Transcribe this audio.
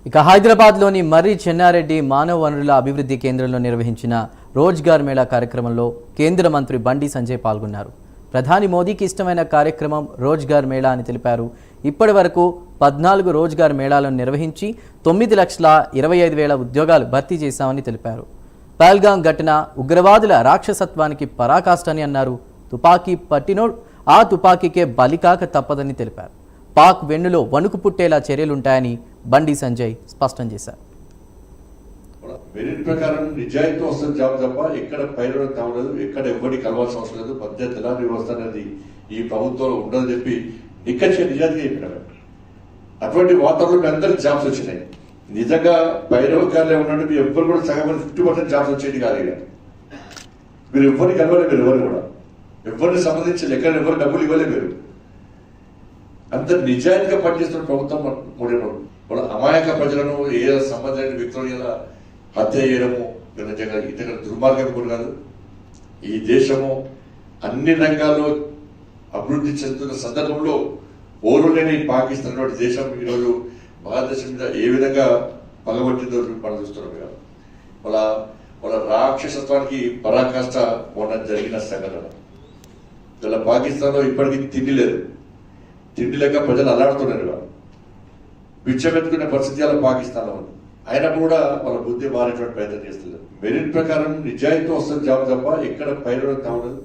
ఇక హైదరాబాద్లోని మర్రి చెన్నారెడ్డి మానవ వనరుల అభివృద్ధి కేంద్రంలో నిర్వహించిన రోజ్గార్ మేళా కార్యక్రమంలో కేంద్ర మంత్రి బండి సంజయ్ పాల్గొన్నారు. ప్రధాని మోదీకి ఇష్టమైన కార్యక్రమం రోజ్గార్ మేళా అని తెలిపారు. ఇప్పటి వరకు 14 రోజ్గార్ మేళాలను నిర్వహించి 9,25,000 ఉద్యోగాలు భర్తీ చేశామని తెలిపారు. పహల్గాం ఘటన ఉగ్రవాదుల రాక్షసత్వానికి పరాకాష్ఠని అన్నారు. తుపాకీ పట్టినోడు ఆ తుపాకీకే బలికాక తప్పదని తెలిపారు. పాక్ వెన్నులో వణుకు పుట్టేలా చర్యలుంటాయని బండి సంజయ్ స్పష్టం చేశారు. మెరిట్ ప్రకారం నిజాయితీ వస్తుంది జాబ్ తప్ప ఎక్కడ పైన కావలేదు, ఎక్కడ ఎవరిని కలవాల్సిన అవసరం లేదు. మధ్య తెలారి వ్యవస్థ అనేది ఈ ప్రభుత్వంలో ఉండదని చెప్పి నిక్కచ్చే నిజాయితీగా చెప్పినారు. అటువంటి వాతావరణంలో అందరికి జాబ్స్ వచ్చినాయి. నిజంగా పైరవకారులు ఉన్నట్టు మీరు ఎవ్వరు కూడా సగం 50% జాబ్స్ వచ్చేది కాదు. ఇక మీరు ఎవరిని కలవలేదు, మీరు ఎవరు కూడా ఎవరిని సంబంధించి లెక్కలు ఎవరు డబ్బులు ఇవ్వలేదు. మీరు అంత నిజాయితీగా పనిచేస్తున్న ప్రభుత్వం మూడు వాళ్ళ అమాయక ప్రజలను ఏ సంబంధమైన వ్యక్తులు ఇలా హత్య చేయడము ఇతర దుర్మార్గం కూడా కాదు. ఈ దేశము అన్ని రంగాల్లో అభివృద్ధి చెందుతున్న సందర్భంలో ఓరు లేని పాకిస్తాన్ వంటి దేశం ఈరోజు భారతదేశం మీద ఏ విధంగా పగబట్టిందో మనం చూస్తున్నాం. కదా వాళ్ళ రాక్షసత్వానికి పరాకాష్ట మొన్న జరిగిన సంఘటన. ఇలా పాకిస్తాన్లో ఇప్పటికీ తిండి లేదు, తిండి లేక ప్రజలు అల్లాడుతున్నారు. బిచ్చమెత్తుకునే పరిస్థితి అలా పాకిస్తాన్లో ఉంది. అయినప్పుడు కూడా వాళ్ళ బుద్ధి మారేటువంటి ప్రయత్నం చేస్తున్నారు. మెరిట్ ప్రకారం నిజాయితీ వస్తుంది జాబ్ తప్ప ఎక్కడ పైన కావలేదు.